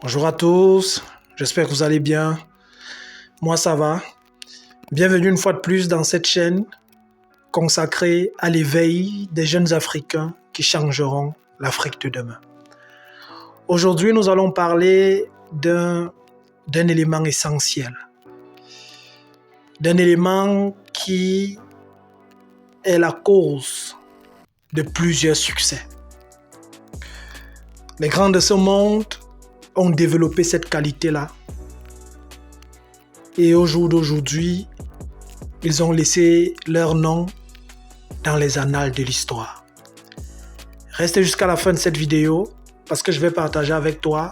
Bonjour à tous, j'espère que vous allez bien. Moi ça va. Bienvenue une fois de plus dans cette chaîne consacrée à l'éveil des jeunes Africains qui changeront l'Afrique de demain. Aujourd'hui, nous allons parler d'un élément essentiel. D'un élément qui est la cause de plusieurs succès. Les grands de ce monde ont développé cette qualité-là. Et au jour d'aujourd'hui, ils ont laissé leur nom dans les annales de l'histoire. Restez jusqu'à la fin de cette vidéo parce que je vais partager avec toi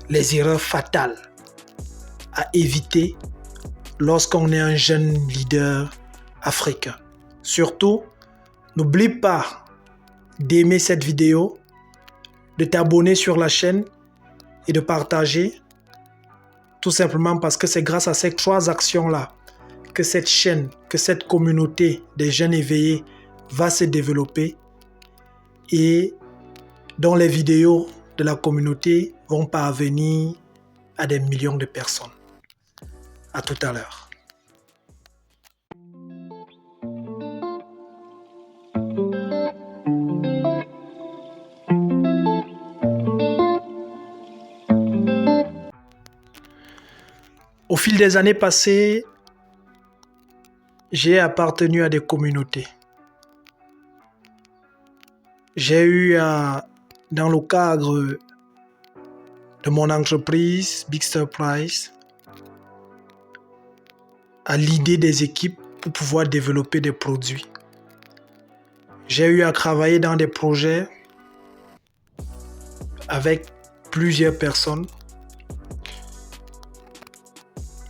les erreurs fatales à éviter lorsqu'on est un jeune leader africain. Surtout, n'oublie pas d'aimer cette vidéo, de t'abonner sur la chaîne et de partager, tout simplement parce que c'est grâce à ces 3 actions-là que cette chaîne, que cette communauté des jeunes éveillés va se développer et dont les vidéos de la communauté vont parvenir à des millions de personnes. À tout à l'heure. Au fil des années passées, j'ai appartenu à des communautés. J'ai eu dans le cadre de mon entreprise Big Star Price à l'idée des équipes pour pouvoir développer des produits. J'ai eu à travailler dans des projets avec plusieurs personnes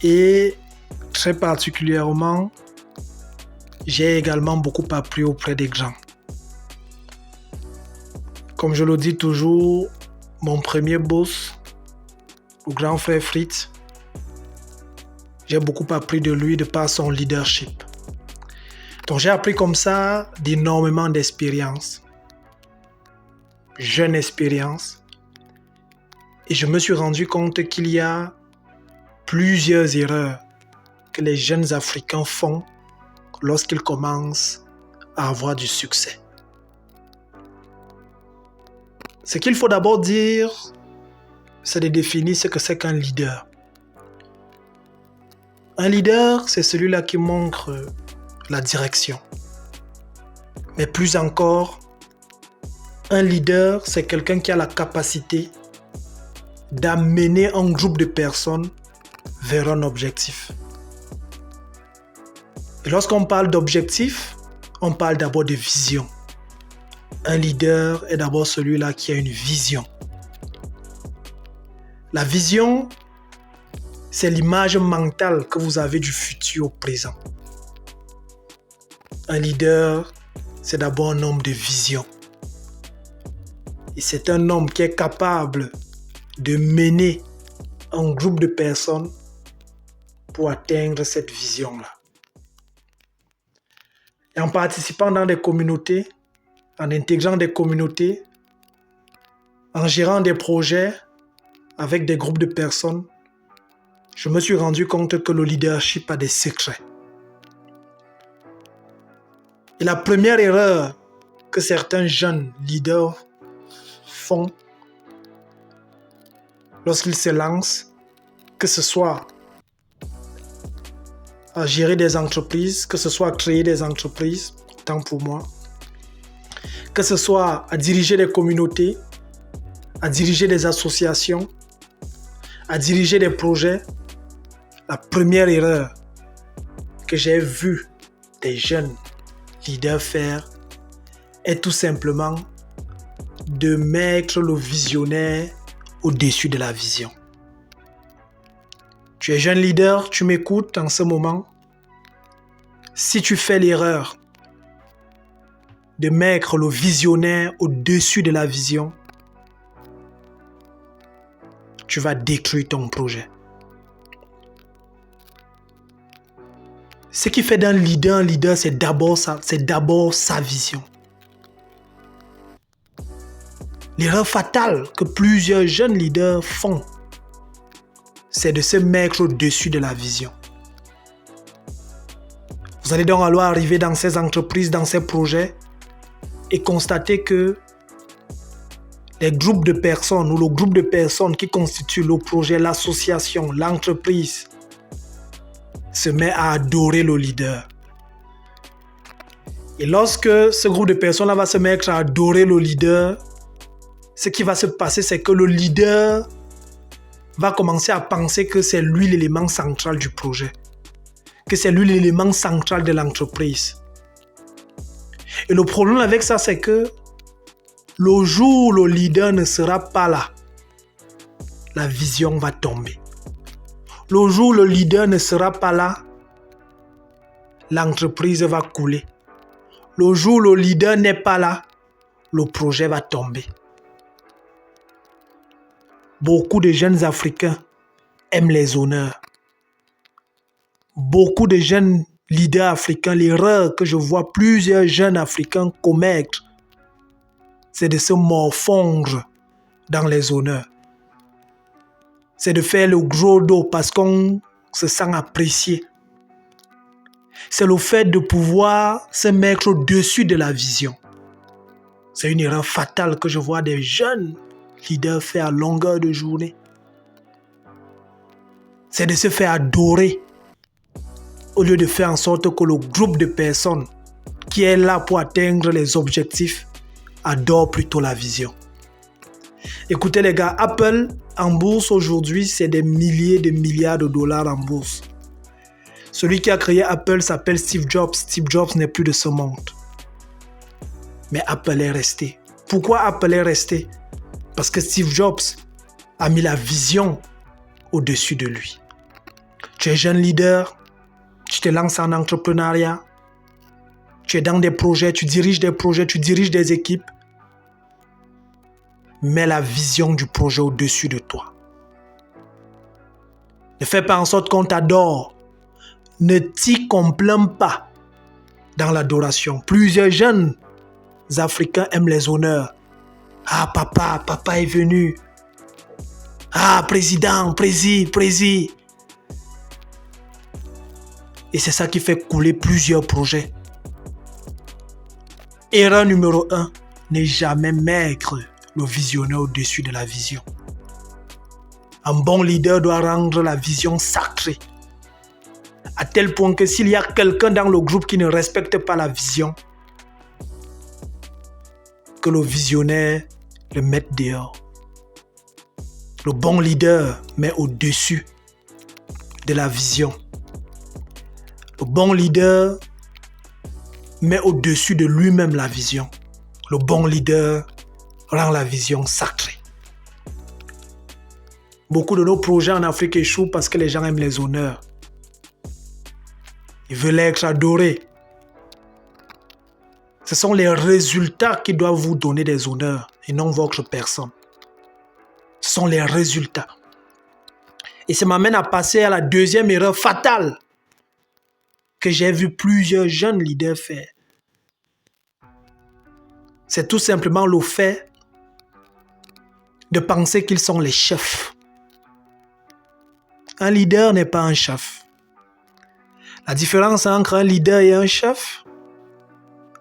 et très particulièrement, j'ai également beaucoup appris auprès des grands. Comme je le dis toujours, mon premier boss, le grand frère Fritz, j'ai beaucoup appris de lui de par son leadership. Donc j'ai appris comme ça d'énormément d'expérience, jeune expérience, et je me suis rendu compte qu'il y a plusieurs erreurs que les jeunes Africains font lorsqu'ils commencent à avoir du succès. Ce qu'il faut d'abord dire, c'est de définir ce que c'est qu'un leader. Un leader, c'est celui-là qui montre la direction. Mais plus encore, un leader, c'est quelqu'un qui a la capacité d'amener un groupe de personnes vers un objectif. Et lorsqu'on parle d'objectif, on parle d'abord de vision. Un leader est d'abord celui-là qui a une vision. La vision, c'est l'image mentale que vous avez du futur au présent. Un leader, c'est d'abord un homme de vision. Et c'est un homme qui est capable de mener un groupe de personnes pour atteindre cette vision-là. Et en participant dans des communautés, en intégrant des communautés, en gérant des projets avec des groupes de personnes, je me suis rendu compte que le leadership a des secrets. Et la première erreur que certains jeunes leaders font lorsqu'ils se lancent, que ce soit à gérer des entreprises, que ce soit à créer des entreprises, tant pour moi, que ce soit à diriger des communautés, à diriger des associations, à diriger des projets, la première erreur que j'ai vue des jeunes leaders faire est tout simplement de mettre le visionnaire au-dessus de la vision. Tu es jeune leader, tu m'écoutes en ce moment. Si tu fais l'erreur de mettre le visionnaire au-dessus de la vision, tu vas détruire ton projet. Ce qui fait d'un leader un leader, c'est d'abord sa vision. L'erreur fatale que plusieurs jeunes leaders font c'est de se mettre au-dessus de la vision. Vous allez donc alors arriver dans ces entreprises, dans ces projets et constater que les groupes de personnes ou le groupe de personnes qui constituent le projet, l'association, l'entreprise se met à adorer le leader. Et lorsque ce groupe de personnes-là va se mettre à adorer le leader, ce qui va se passer, c'est que le leader va commencer à penser que c'est lui l'élément central du projet, que c'est lui l'élément central de l'entreprise. Et le problème avec ça, c'est que le jour où le leader ne sera pas là, la vision va tomber. Le jour où le leader ne sera pas là, l'entreprise va couler. Le jour où le leader n'est pas là, le projet va tomber. Beaucoup de jeunes Africains aiment les honneurs. Beaucoup de jeunes leaders africains, l'erreur que je vois plusieurs jeunes Africains commettre, c'est de se morfondre dans les honneurs. C'est de faire le gros dos parce qu'on se sent apprécié. C'est le fait de pouvoir se mettre au-dessus de la vision. C'est une erreur fatale que je vois des jeunes leaders faire à longueur de journée. C'est de se faire adorer au lieu de faire en sorte que le groupe de personnes qui est là pour atteindre les objectifs adore plutôt la vision. Écoutez les gars, Apple en bourse aujourd'hui, c'est des milliers de milliards de dollars en bourse. Celui qui a créé Apple s'appelle Steve Jobs. Steve Jobs n'est plus de ce monde. Mais Apple est resté. Pourquoi Apple est resté? Parce que Steve Jobs a mis la vision au-dessus de lui. Tu es jeune leader, tu te lances en entrepreneuriat, tu es dans des projets, tu diriges des équipes. Mets la vision du projet au-dessus de toi. Ne fais pas en sorte qu'on t'adore. Ne t'y complains pas dans l'adoration. Plusieurs jeunes Africains aiment les honneurs. Ah papa est venu. Ah président, prési. Et c'est ça qui fait couler plusieurs projets. Erreur numéro 1, ne jamais mettre le visionnaire au-dessus de la vision. Un bon leader doit rendre la vision sacrée. À tel point que s'il y a quelqu'un dans le groupe qui ne respecte pas la vision, que le visionnaire le mette dehors. Le bon leader met au-dessus de la vision. Le bon leader met au-dessus de lui-même la vision. Le bon leader rend la vision sacrée. Beaucoup de nos projets en Afrique échouent parce que les gens aiment les honneurs. Ils veulent être adorés. Ce sont les résultats qui doivent vous donner des honneurs et non votre personne. Ce sont les résultats. Et ça m'amène à passer à la deuxième erreur fatale que j'ai vu plusieurs jeunes leaders faire. C'est tout simplement le fait de penser qu'ils sont les chefs. Un leader n'est pas un chef. La différence entre un leader et un chef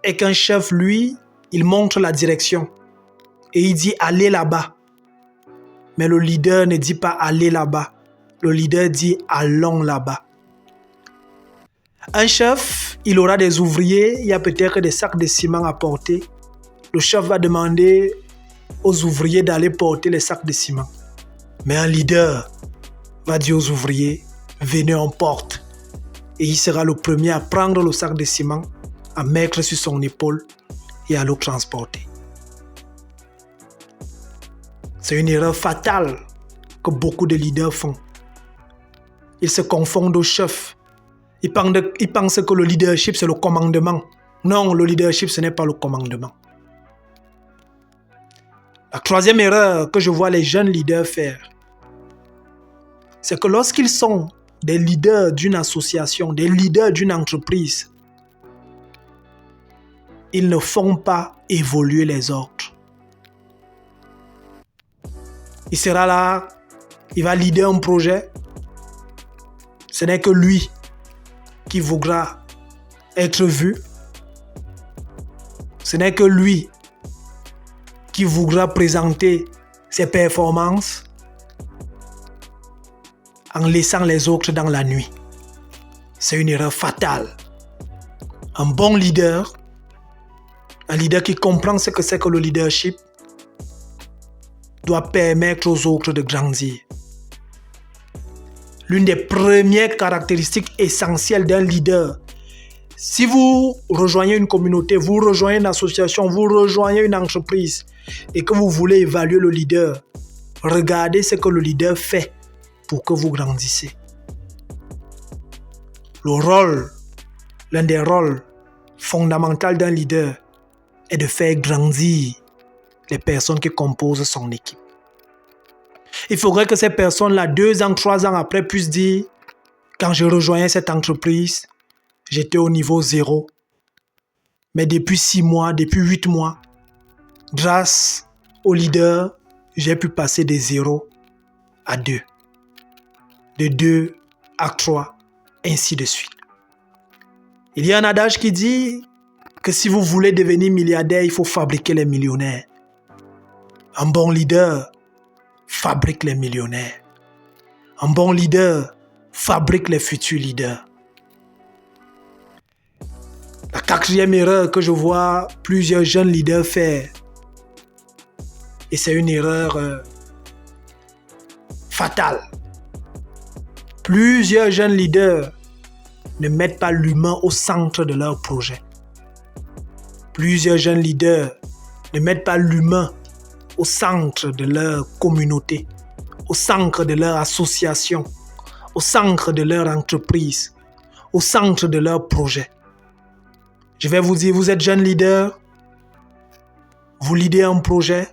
est qu'un chef, lui, il montre la direction et il dit « allez là-bas ». Mais le leader ne dit pas « allez là-bas ». Le leader dit « allons là-bas ». Un chef, il aura des ouvriers, il y a peut-être des sacs de ciment à porter. Le chef va demander aux ouvriers d'aller porter les sacs de ciment. Mais un leader va dire aux ouvriers « venez, on porte ». Et il sera le premier à prendre le sac de ciment, à mettre sur son épaule et à le transporter. C'est une erreur fatale que beaucoup de leaders font. Ils se confondent au chef. Ils pensent que le leadership, c'est le commandement. Non, le leadership, ce n'est pas le commandement. La troisième erreur que je vois les jeunes leaders faire, c'est que lorsqu'ils sont des leaders d'une association, des leaders d'une entreprise, ils ne font pas évoluer les autres. Il sera là, il va leader un projet, Ce n'est que lui qui voudra être vu. Ce n'est que lui qui voudra présenter ses performances en laissant les autres dans la nuit. C'est une erreur fatale. Un bon leader, un leader qui comprend ce que c'est que le leadership, doit permettre aux autres de grandir. L'une des premières caractéristiques essentielles d'un leader, si vous rejoignez une communauté, vous rejoignez une association, vous rejoignez une entreprise et que vous voulez évaluer le leader, regardez ce que le leader fait pour que vous grandissiez. L'un des rôles fondamentaux d'un leader est de faire grandir les personnes qui composent son équipe. Il faudrait que ces personnes-là, 2 ans, 3 ans après, puissent dire « Quand je rejoignais cette entreprise, j'étais au niveau 0. Mais depuis 6 mois, depuis 8 mois, grâce au leader, j'ai pu passer de 0 à 2. De 2 à 3, ainsi de suite. » Il y a un adage qui dit que si vous voulez devenir milliardaire, il faut fabriquer les millionnaires. Un bon leader fabrique les millionnaires. Un bon leader fabrique les futurs leaders. La 4e erreur que je vois plusieurs jeunes leaders faire, et c'est une erreur fatale. Plusieurs jeunes leaders ne mettent pas l'humain au centre de leur projet. Plusieurs jeunes leaders ne mettent pas l'humain au centre de leur communauté, au centre de leur association, au centre de leur entreprise, au centre de leur projet. Je vais vous dire, vous êtes jeune leader, vous leadez un projet.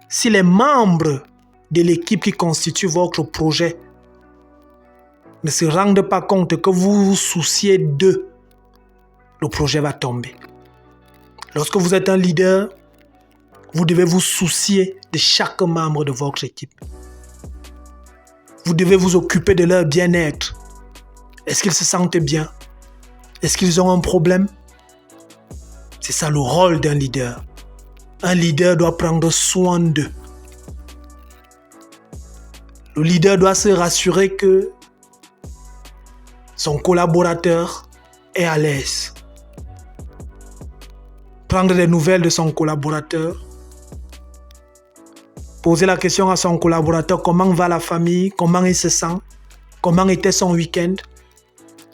Si les membres de l'équipe qui constitue votre projet ne se rendent pas compte que vous vous souciez d'eux, le projet va tomber. Lorsque vous êtes un leader, vous devez vous soucier de chaque membre de votre équipe. Vous devez vous occuper de leur bien-être. Est-ce qu'ils se sentent bien? Est-ce qu'ils ont un problème? C'est ça le rôle d'un leader. Un leader doit prendre soin d'eux. Le leader doit se rassurer que son collaborateur est à l'aise. Prendre des nouvelles de son collaborateur. Poser la question à son collaborateur, comment va la famille, comment il se sent, comment était son week-end.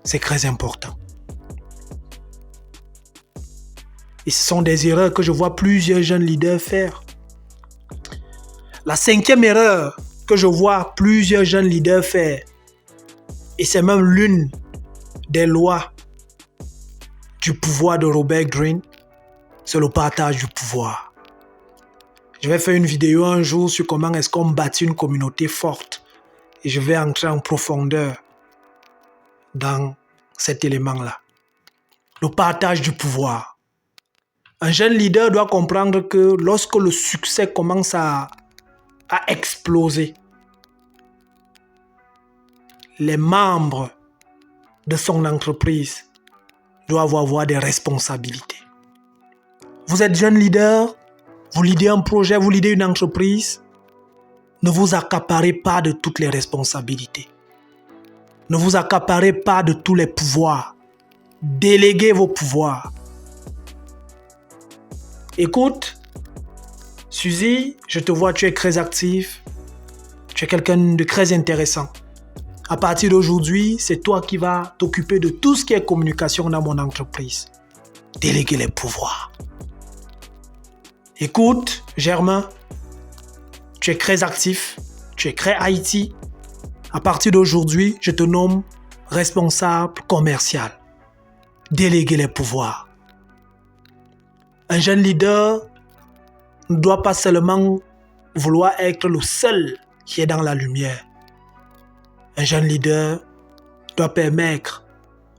C'est très important. Et ce sont des erreurs que je vois plusieurs jeunes leaders faire. La 5e erreur que je vois plusieurs jeunes leaders faire, et c'est même l'une des lois du pouvoir de Robert Greene, c'est le partage du pouvoir. Je vais faire une vidéo un jour sur comment est-ce qu'on bâtit une communauté forte. Et je vais entrer en profondeur dans cet élément-là. Le partage du pouvoir. Un jeune leader doit comprendre que lorsque le succès commence à exploser, les membres de son entreprise doivent avoir des responsabilités. Vous êtes jeune leader, vous leadez un projet, vous leadez une entreprise, ne vous accaparez pas de toutes les responsabilités. Ne vous accaparez pas de tous les pouvoirs. Déléguez vos pouvoirs. Écoute, Suzy, je te vois, tu es très actif. Tu es quelqu'un de très intéressant. À partir d'aujourd'hui, c'est toi qui vas t'occuper de tout ce qui est communication dans mon entreprise. Déléguer les pouvoirs. Écoute, Germain, tu es très actif, tu es très IT. À partir d'aujourd'hui, je te nomme responsable commercial. Déléguer les pouvoirs. Un jeune leader ne doit pas seulement vouloir être le seul qui est dans la lumière. Un jeune leader doit permettre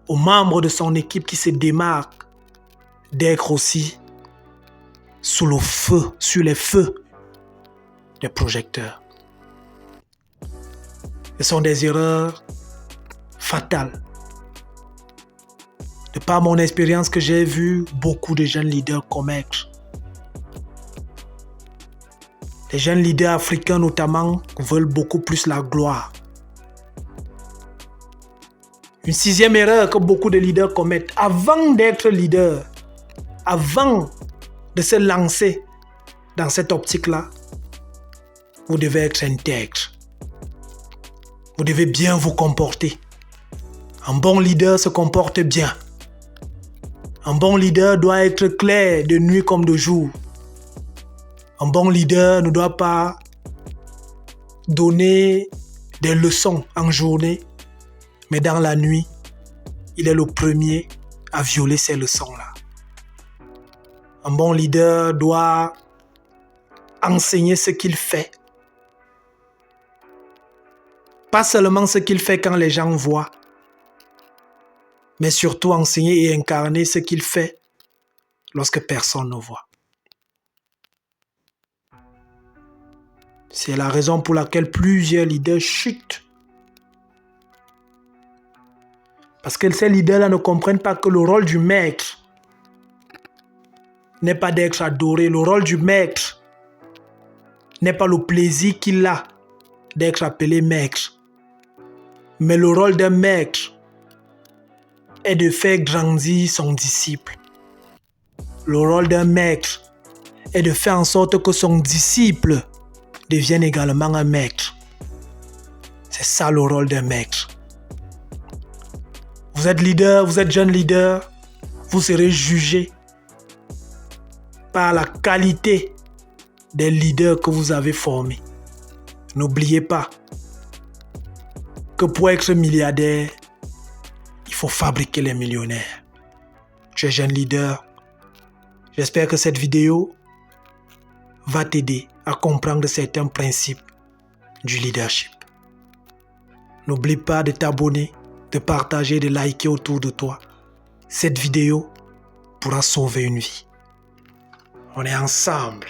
aux membres de son équipe qui se démarquent d'être aussi sous le feu, sur les feux des projecteurs. Ce sont des erreurs fatale. De par mon expérience que j'ai vu beaucoup de jeunes leaders commettre. Les jeunes leaders africains notamment veulent beaucoup plus la gloire. Une sixième erreur que beaucoup de leaders commettent avant d'être leader, avant de se lancer dans cette optique-là, vous devez être intègre. Vous devez bien vous comporter. Un bon leader se comporte bien. Un bon leader doit être clair de nuit comme de jour. Un bon leader ne doit pas donner des leçons en journée, mais dans la nuit, il est le premier à violer ces leçons-là. Un bon leader doit enseigner ce qu'il fait. Pas seulement ce qu'il fait quand les gens voient, mais surtout enseigner et incarner ce qu'il fait lorsque personne ne voit. C'est la raison pour laquelle plusieurs leaders chutent. Parce que ces leaders-là ne comprennent pas que le rôle du maître n'est pas d'être adoré. Le rôle du maître n'est pas le plaisir qu'il a d'être appelé maître. Mais le rôle d'un maître est de faire grandir son disciple. Le rôle d'un maître est de faire en sorte que son disciple devienne également un maître. C'est ça le rôle d'un maître. Vous êtes leader, vous êtes jeune leader, vous serez jugé par la qualité des leaders que vous avez formés. N'oubliez pas que pour être milliardaire, il faut fabriquer les millionnaires. Tu es jeune leader. J'espère que cette vidéo va t'aider à comprendre certains principes du leadership. N'oublie pas de t'abonner, de partager, de liker autour de toi. Cette vidéo pourra sauver une vie. On est ensemble.